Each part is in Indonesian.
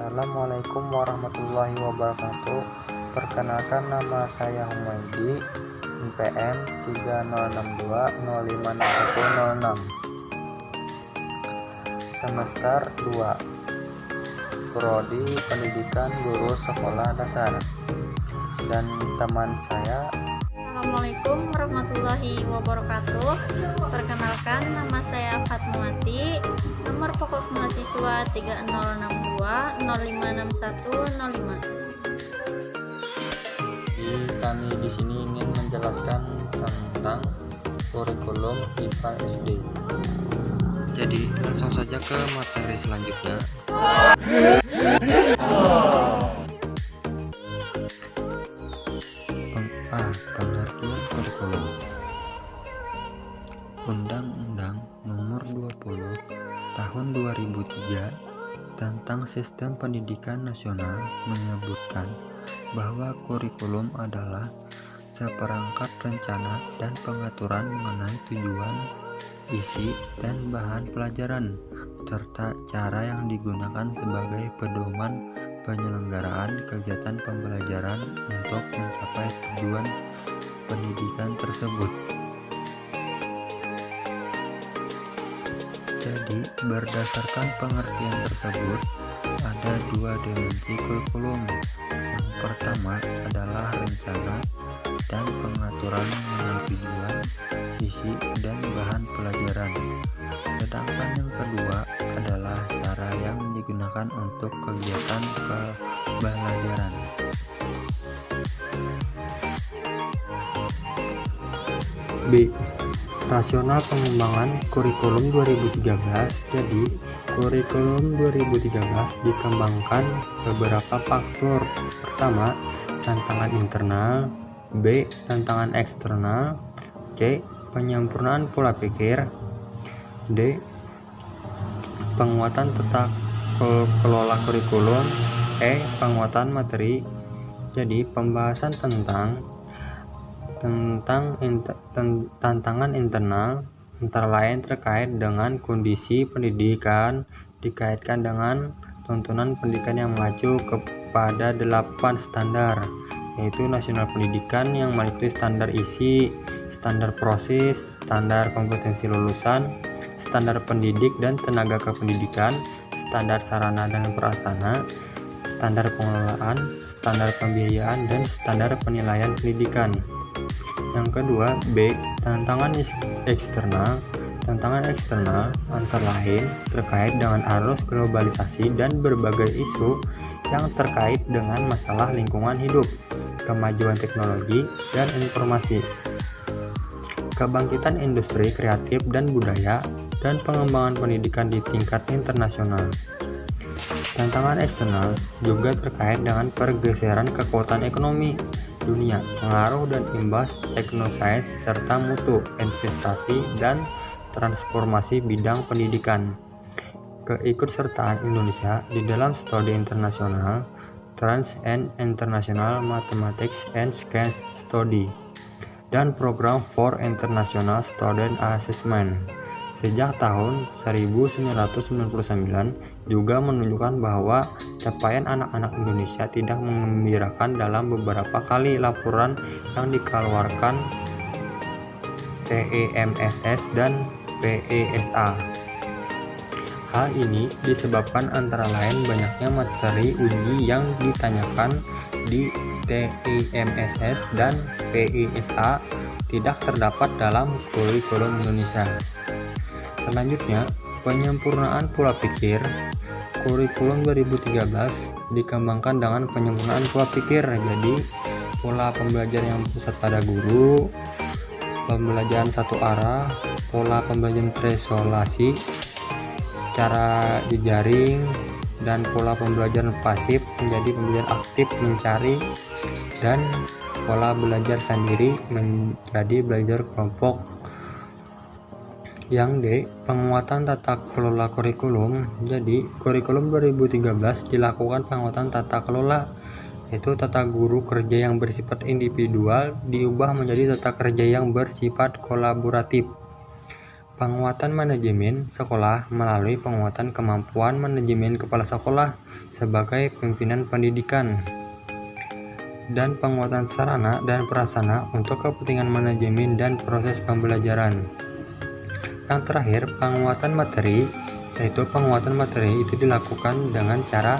Assalamualaikum warahmatullahi wabarakatuh. Perkenalkan, nama saya Humaydi, NPM 3062056106, semester 2, Prodi Pendidikan Guru Sekolah Dasar. Dan teman saya. Assalamualaikum warahmatullahi wabarakatuh. Perkenalkan, nama saya Fatmawati. Nomor pokok mahasiswa 3062056105. Kami di sini ingin menjelaskan tentang kurikulum IPA SD. Jadi langsung saja ke materi selanjutnya. Pengertian kurikulum. Undang-Undang Nomor 20 Tahun 2003 tentang Sistem Pendidikan Nasional menyebutkan bahwa kurikulum adalah seperangkat rencana dan pengaturan mengenai tujuan, isi, dan bahan pelajaran, serta cara yang digunakan sebagai pedoman penyelenggaraan kegiatan pembelajaran untuk mencapai tujuan pendidikan tersebut. Jadi, berdasarkan pengertian tersebut, ada dua dimensi kurikulum. Yang pertama adalah rencana dan pengaturan mengenai tujuan, isi, dan bahan pelajaran. Sedangkan yang kedua adalah cara yang digunakan untuk kegiatan pembelajaran. B. Rasional pengembangan kurikulum 2013. Jadi, kurikulum 2013 dikembangkan beberapa faktor. Pertama, tantangan internal. B. Tantangan eksternal. C. Penyempurnaan pola pikir. D. Penguatan tata kelola kurikulum. E. Penguatan materi. Jadi, pembahasan tentang tantangan internal antara lain terkait dengan kondisi pendidikan, dikaitkan dengan tuntunan pendidikan yang mengacu kepada 8 standar, yaitu nasional pendidikan yang meliputi standar isi, standar proses, standar kompetensi lulusan, standar pendidik dan tenaga kependidikan, standar sarana dan prasarana, standar pengelolaan, standar pembiayaan, dan standar penilaian pendidikan. Yang kedua, B. Tantangan eksternal. Tantangan eksternal antara lain terkait dengan arus globalisasi dan berbagai isu yang terkait dengan masalah lingkungan hidup, kemajuan teknologi dan informasi, kebangkitan industri kreatif dan budaya, dan pengembangan pendidikan di tingkat internasional. Tantangan eksternal juga terkait dengan pergeseran kekuatan ekonomi dunia, pengaruh dan imbas teknosains, serta mutu, investasi, dan transformasi bidang pendidikan. Keikutsertaan Indonesia di dalam studi internasional, Trans and International Mathematics and Science Study, dan program for International Student Assessment sejak tahun 1999 juga menunjukkan bahwa capaian anak-anak Indonesia tidak mengembirakan dalam beberapa kali laporan yang dikeluarkan TEMSS dan PESA. Hal ini disebabkan antara lain banyaknya materi uji yang ditanyakan di TEMSS dan PESA tidak terdapat dalam kurikulum Indonesia. Selanjutnya, penyempurnaan pola pikir. Kurikulum 2013 dikembangkan dengan penyempurnaan pola pikir. Jadi, pola pembelajaran yang pusat pada guru, pembelajaran satu arah, pola pembelajaran terisolasi secara jejaring, dan pola pembelajaran pasif menjadi pembelajaran aktif mencari, dan pola belajar sendiri menjadi belajar kelompok. Yang D. Penguatan tata kelola kurikulum. Jadi, kurikulum 2013 dilakukan penguatan tata kelola, yaitu tata guru kerja yang bersifat individual diubah menjadi tata kerja yang bersifat kolaboratif. Penguatan manajemen sekolah melalui penguatan kemampuan manajemen kepala sekolah sebagai pimpinan pendidikan dan penguatan sarana dan prasarana untuk kepentingan manajemen dan proses pembelajaran. Yang terakhir, penguatan materi, yaitu penguatan materi itu dilakukan dengan cara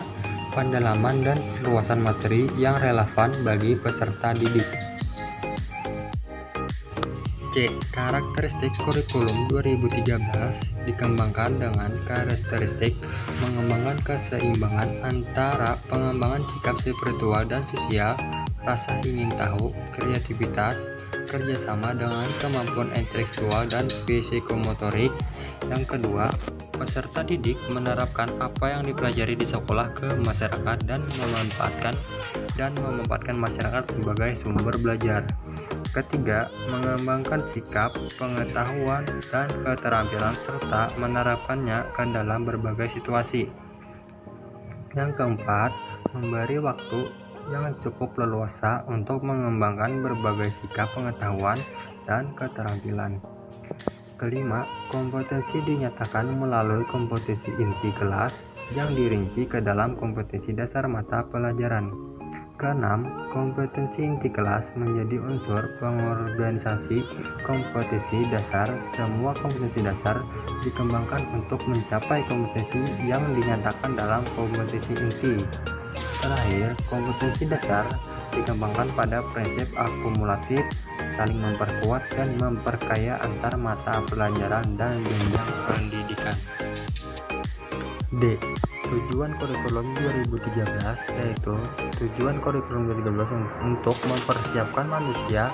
pendalaman dan perluasan materi yang relevan bagi peserta didik. C. Karakteristik kurikulum 2013 dikembangkan dengan karakteristik mengembangkan keseimbangan antara pengembangan sikap spiritual dan sosial, rasa ingin tahu, kreativitas, kerjasama dengan kemampuan intelektual dan psikomotorik. Yang kedua, peserta didik menerapkan apa yang dipelajari di sekolah ke masyarakat dan memanfaatkan masyarakat sebagai sumber belajar. Ketiga, mengembangkan sikap, pengetahuan, dan keterampilan serta menerapkannya ke dalam berbagai situasi. Yang keempat, memberi waktu yang cukup leluasa untuk mengembangkan berbagai sikap, pengetahuan, dan keterampilan. Kelima, kompetensi dinyatakan melalui kompetensi inti kelas yang dirinci ke dalam kompetensi dasar mata pelajaran. Keenam, kompetensi inti kelas menjadi unsur pengorganisasi kompetensi dasar. Semua kompetensi dasar dikembangkan untuk mencapai kompetensi yang dinyatakan dalam kompetensi inti. Terakhir, kompetensi dasar dikembangkan pada prinsip akumulatif, saling memperkuat dan memperkaya antar mata pelajaran dan jenjang pendidikan. D. Tujuan kurikulum 2013, yaitu tujuan kurikulum 2013 untuk mempersiapkan manusia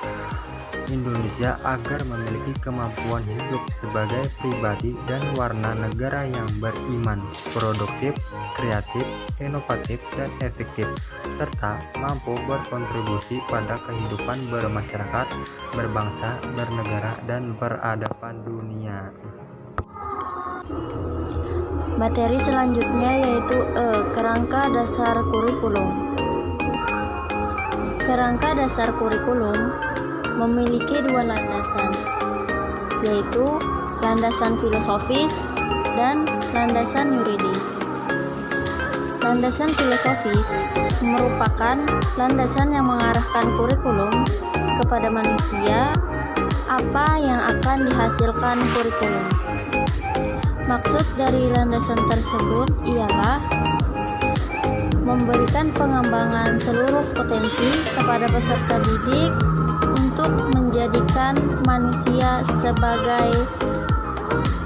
Indonesia agar memiliki kemampuan hidup sebagai pribadi dan warna negara yang beriman, produktif, kreatif, inovatif, dan efektif, serta mampu berkontribusi pada kehidupan bermasyarakat, berbangsa, bernegara, dan peradaban dunia. Materi selanjutnya yaitu kerangka dasar kurikulum. Kerangka dasar kurikulum memiliki dua landasan, yaitu landasan filosofis dan landasan yuridis. Landasan filosofis merupakan landasan yang mengarahkan kurikulum kepada manusia apa yang akan dihasilkan kurikulum. Maksud dari landasan tersebut ialah memberikan pengembangan seluruh potensi kepada peserta didik untuk menjadikan manusia sebagai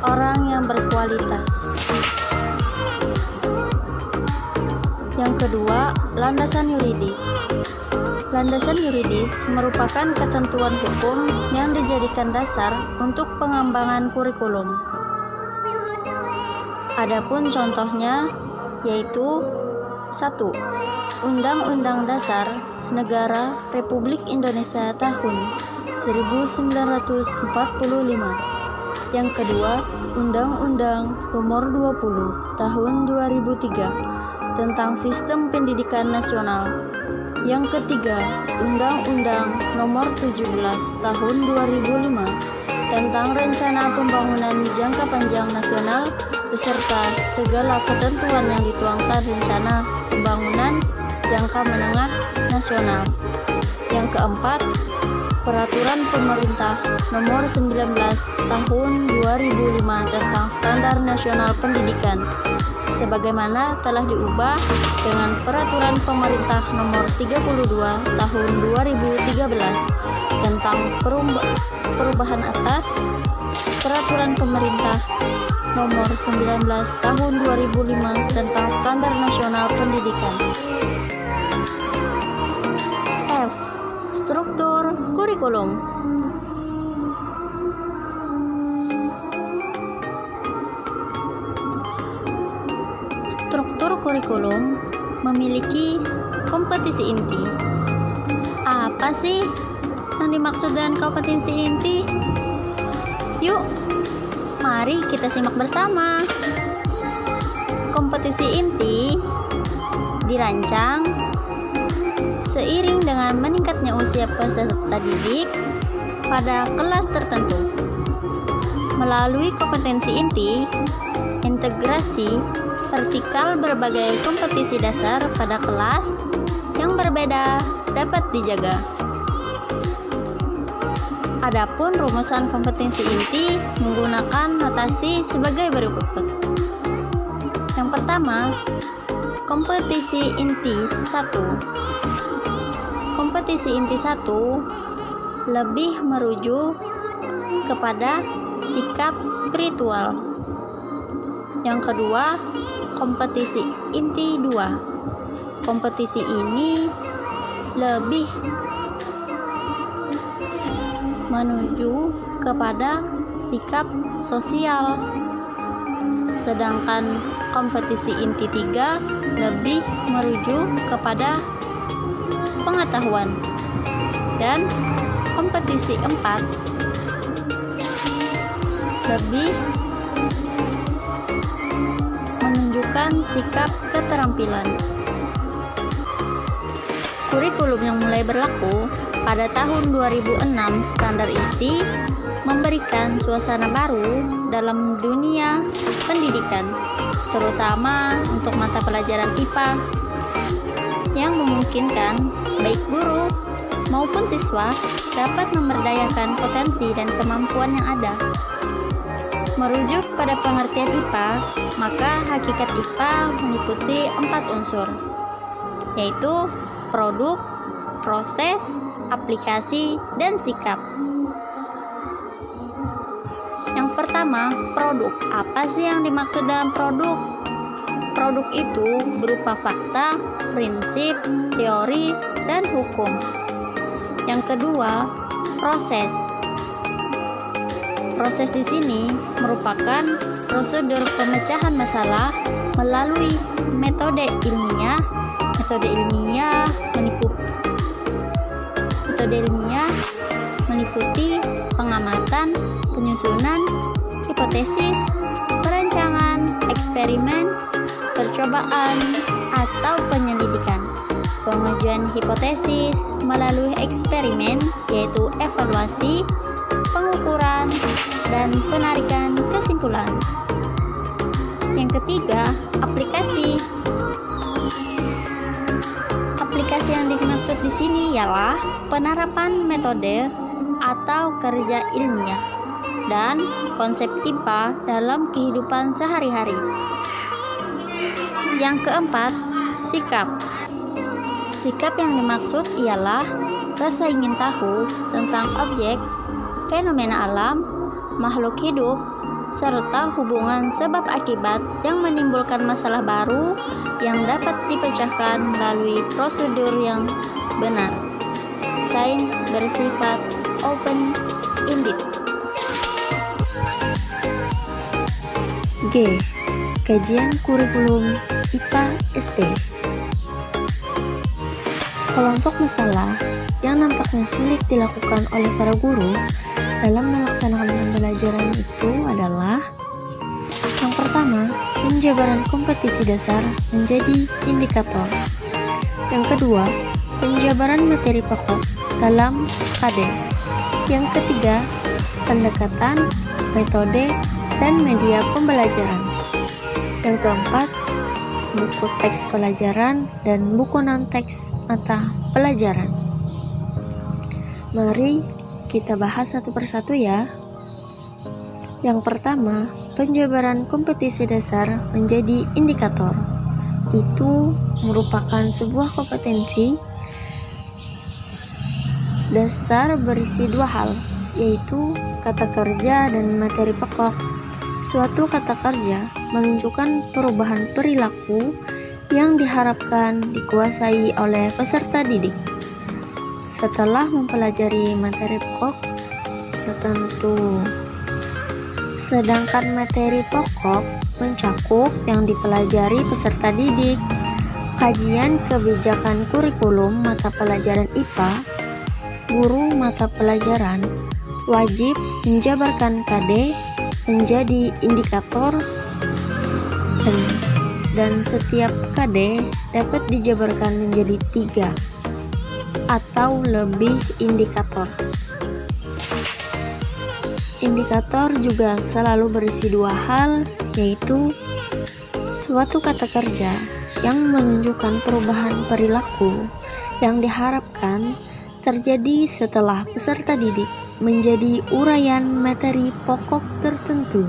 orang yang berkualitas. Yang kedua, landasan yuridis. Landasan yuridis merupakan ketentuan hukum yang dijadikan dasar untuk pengembangan kurikulum. Adapun contohnya yaitu 1. Undang-Undang Dasar Negara Republik Indonesia tahun 1945. Yang kedua, Undang-Undang Nomor 20 Tahun 2003 tentang Sistem Pendidikan Nasional. Yang ketiga, Undang-Undang Nomor 17 Tahun 2005 tentang Rencana Pembangunan Jangka Panjang Nasional beserta segala ketentuan yang dituangkan Rencana Pembangunan Jangka Menengah Nasional. Yang keempat, Peraturan Pemerintah Nomor 19 Tahun 2005 tentang Standar Nasional Pendidikan, sebagaimana telah diubah dengan Peraturan Pemerintah Nomor 32 Tahun 2013 tentang perubahan atas Peraturan Pemerintah Nomor 19 Tahun 2005 tentang Standar Nasional Pendidikan. F. Struktur kurikulum. Struktur kurikulum memiliki kompetisi inti. Apa sih yang dimaksud dengan kompetensi inti? Yuk, mari kita simak bersama. Kompetisi inti dirancang seiring dengan meningkatnya usia peserta didik pada kelas tertentu. Melalui kompetensi inti, integrasi vertikal berbagai kompetisi dasar pada kelas yang berbeda dapat dijaga. Adapun rumusan kompetensi inti menggunakan notasi sebagai berikut. Yang pertama, kompetisi inti 1. Kompetisi inti 1 lebih merujuk kepada sikap spiritual. Yang kedua, kompetisi inti 2. Kompetisi ini lebih menuju kepada sikap sosial. Sedangkan kompetisi inti 3 lebih merujuk kepada pengetahuan. Dan kompetisi 4 lebih menunjukkan sikap keterampilan. Kurikulum yang mulai berlaku pada tahun 2006 standar isi memberikan suasana baru dalam dunia pendidikan, terutama untuk mata pelajaran IPA yang memungkinkan baik guru maupun siswa dapat memberdayakan potensi dan kemampuan yang ada. Merujuk pada pengertian IPA, maka hakikat IPA meliputi 4 unsur, yaitu produk, proses, aplikasi, dan sikap. Yang pertama, produk. Apa sih yang dimaksud dalam produk? Produk itu berupa fakta, prinsip, teori, dan hukum. Yang kedua, proses. Proses di sini merupakan prosedur pemecahan masalah melalui metode ilmiah. Metode ilmiah meliputi pengamatan, penyusunan, hipotesis, perancangan, eksperimen, percobaan, atau penyelidikan. Pengajuan hipotesis melalui eksperimen, yaitu evaluasi, pengukuran, dan penarikan kesimpulan. Yang ketiga, aplikasi. Aplikasi yang dimaksud di sini ialah penerapan metode atau kerja ilmiah dan konsep IPA dalam kehidupan sehari-hari. Yang keempat, sikap. Sikap yang dimaksud ialah rasa ingin tahu tentang objek, fenomena alam, makhluk hidup, serta hubungan sebab akibat yang menimbulkan masalah baru yang dapat dipecahkan melalui prosedur yang benar. Sains bersifat open-ended. G. Kajian kurikulum IPA SD. Kelompok masalah yang nampaknya sulit dilakukan oleh para guru dalam melaksanakan pembelajaran itu adalah: yang pertama, penjabaran kompetisi dasar menjadi indikator. Yang kedua, penjabaran materi pokok dalam KD. Yang ketiga, pendekatan, metode, dan media pembelajaran. Yang keempat, buku teks pelajaran dan buku non-teks mata pelajaran. Mari kita bahas satu persatu ya. Yang pertama, penjabaran kompetisi dasar menjadi indikator. Itu merupakan sebuah kompetensi dasar berisi dua hal, yaitu kata kerja dan materi pokok. Suatu kata kerja menunjukkan perubahan perilaku yang diharapkan dikuasai oleh peserta didik. Setelah mempelajari materi pokok tertentu. Sedangkan materi pokok mencakup yang dipelajari peserta didik. Kajian kebijakan kurikulum mata pelajaran IPA, guru mata pelajaran wajib menjabarkan KD menjadi indikator dan setiap KD dapat dijabarkan menjadi 3 atau lebih indikator. Indikator juga selalu berisi dua hal, yaitu suatu kata kerja yang menunjukkan perubahan perilaku yang diharapkan terjadi setelah peserta didik menjadi uraian materi pokok tertentu.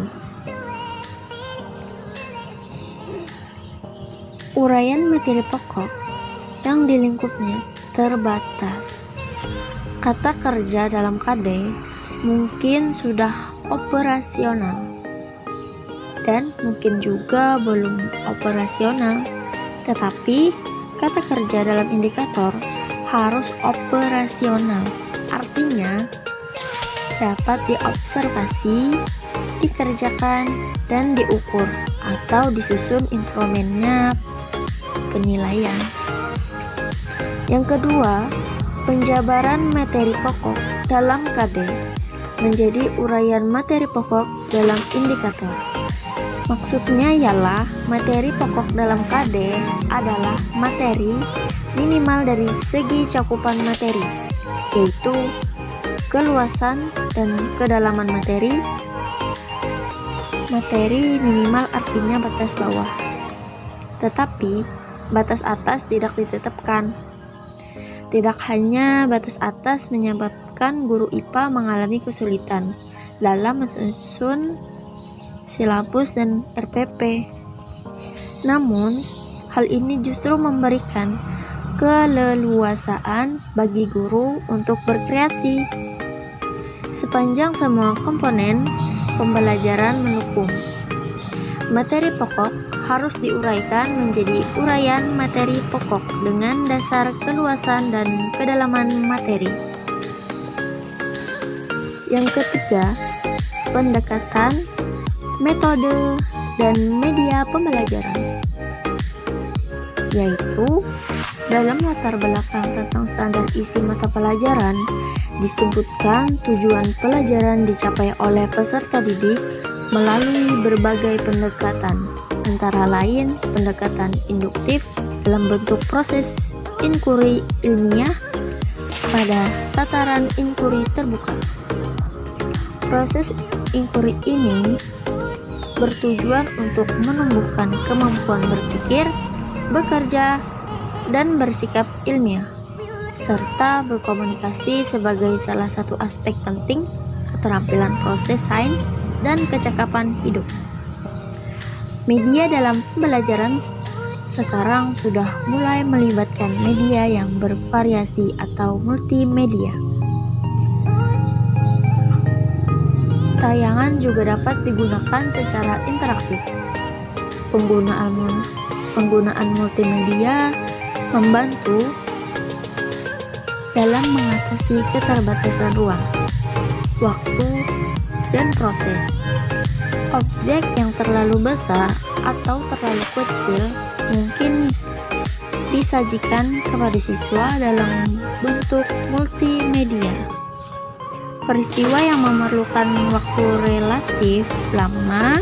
Uraian materi pokok yang di lingkupnya terbatas. Kata kerja dalam KD mungkin sudah operasional dan mungkin juga belum operasional, tetapi kata kerja dalam indikator harus operasional, artinya dapat diobservasi, dikerjakan, dan diukur atau disusun instrumennya penilaian. Yang kedua, penjabaran materi pokok dalam KD menjadi uraian materi pokok dalam indikator. Maksudnya ialah materi pokok dalam KD adalah materi minimal dari segi cakupan materi, yaitu keluasan dan kedalaman materi. Materi minimal artinya batas bawah, tetapi batas atas tidak ditetapkan. Tidak hanya batas atas menyebabkan guru IPA mengalami kesulitan dalam menyusun silabus dan RPP. Namun, hal ini justru memberikan keleluasaan bagi guru untuk berkreasi sepanjang semua komponen pembelajaran mendukung. Materi pokok harus diuraikan menjadi uraian materi pokok dengan dasar keluasan dan kedalaman materi. Yang ketiga, pendekatan, metode, dan media pembelajaran, yaitu dalam latar belakang tentang standar isi mata pelajaran disebutkan tujuan pelajaran dicapai oleh peserta didik melalui berbagai pendekatan, antara lain pendekatan induktif dalam bentuk proses inkuri ilmiah pada tataran inkuri terbuka. Proses inkuri ini bertujuan untuk menumbuhkan kemampuan berpikir, bekerja, dan bersikap ilmiah, serta berkomunikasi sebagai salah satu aspek penting keterampilan proses sains dan kecakapan hidup. Media dalam pembelajaran sekarang sudah mulai melibatkan media yang bervariasi atau multimedia. Tayangan juga dapat digunakan secara interaktif. Penggunaan multimedia membantu dalam mengatasi keterbatasan ruang, waktu, dan proses. Objek yang terlalu besar atau terlalu kecil mungkin disajikan kepada siswa dalam bentuk multimedia. Peristiwa yang memerlukan waktu relatif lama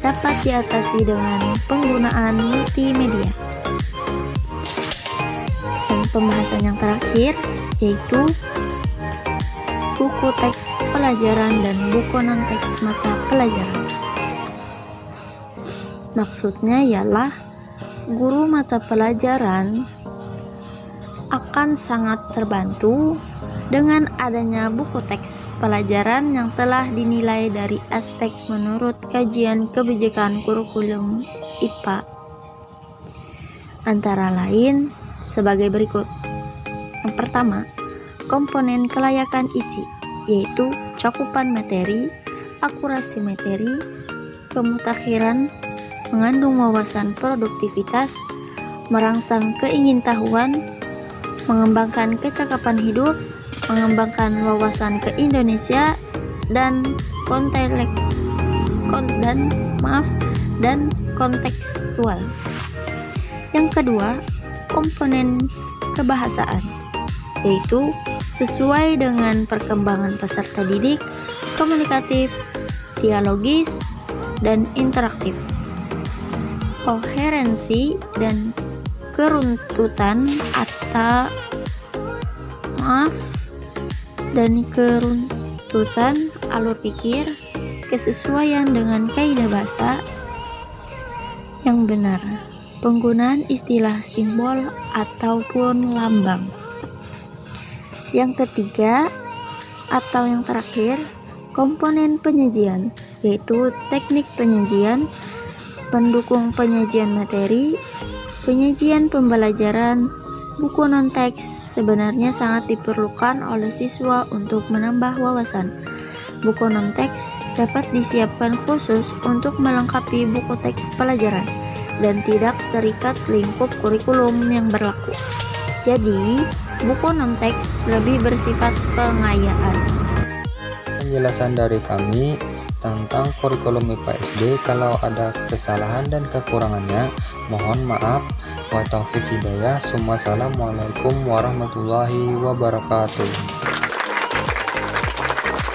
dapat diatasi dengan penggunaan multimedia. Dan pembahasan yang terakhir yaitu buku teks pelajaran dan buku non-teks mata pelajaran. Maksudnya ialah guru mata pelajaran akan sangat terbantu dengan adanya buku teks pelajaran yang telah dinilai dari aspek menurut kajian kebijakan kurikulum IPA, antara lain sebagai berikut. Yang pertama, komponen kelayakan isi, yaitu cakupan materi, akurasi materi, pemutakhiran, mengandung wawasan produktivitas, merangsang keingintahuan, mengembangkan kecakapan hidup, mengembangkan wawasan ke-Indonesia, dan kontekstual. Yang kedua, komponen kebahasaan, yaitu sesuai dengan perkembangan peserta didik, komunikatif, dialogis, dan interaktif. Koherensi dan keruntutan alur pikir, kesesuaian dengan kaidah bahasa yang benar, penggunaan istilah simbol ataupun lambang. Yang ketiga atau yang terakhir, komponen penyajian, yaitu teknik penyajian, pendukung penyajian materi, penyajian pembelajaran. Buku non-teks sebenarnya sangat diperlukan oleh siswa untuk menambah wawasan. Buku non-teks dapat disiapkan khusus untuk melengkapi buku teks pelajaran dan tidak terikat lingkup kurikulum yang berlaku. Jadi, buku non-teks lebih bersifat pengayaan. Penjelasan dari kami tentang kurikulum IPA SD. Kalau ada kesalahan dan kekurangannya, mohon maaf. Wa taufiq hidayah. Wassalamualaikum warahmatullahi wabarakatuh.